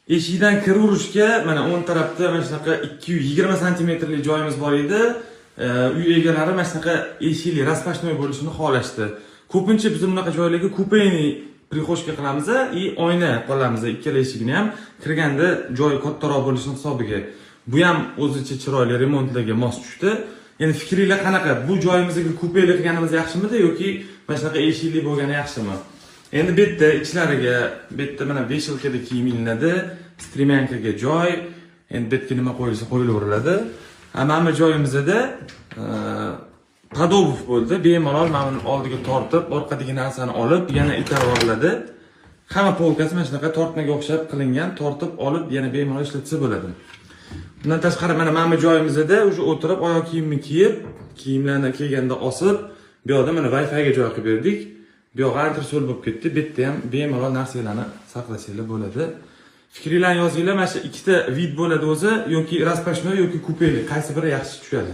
Eshikdan kiraverishga mana o'ng tarafda mana shunaqa 220 santimetrlik joyimiz bor edi. Uy egalari mana shunaqa eshikli распашной bo'lishini xohlashdi. Ko'pincha biz bunaqa joylarga kupeyni prixoshka qilamiz и oyna qolamiz. Ikkala eshigini ham kirganda joy kattaroq bo'lishini hisobiga. Bu ham o'zicha chiroyli remontlarga mos tushdi. Endi fikringlar qanaqa? Bu joyimizga kupeyli qilganimiz yaxshimidi yoki mana shunaqa eshikli bo'lgani yaxshimi? Endi bu yerda ichlariga, bu yerda mana veshelkada kiyim ilinadi, stremankaga joy, endi bu yerga nima qo'yilsa qo'yilaveriladi. Mana joyimizda padov bo'ldi. Bemalol mana buni oldiga tortib, orqadagi narsani olib, yana itarib oriladi. Hamma polkasi mana shunaqa tortmaga o'xshab qilingan, tortib olib, yana bemalol ishlatsa bo'ladi. Bundan tashqari mana joyimizda o'sha o'tirib, oyoq kiyimni kiyib, kiyimlarni kiyganda osib, bu yoqda mana Wi-Fi ga joy qilib berdik. Bu yoqqa antresol bo'lib ketdi. Bu yerda ham bemalol narsalarni saqlasanglar bo'ladi. Fikringlarni yozinglar. Mana shu ikkita vid bo'ladi o'zi, yoki распашной yoki kupeli, qaysi biri yaxshi tushadi?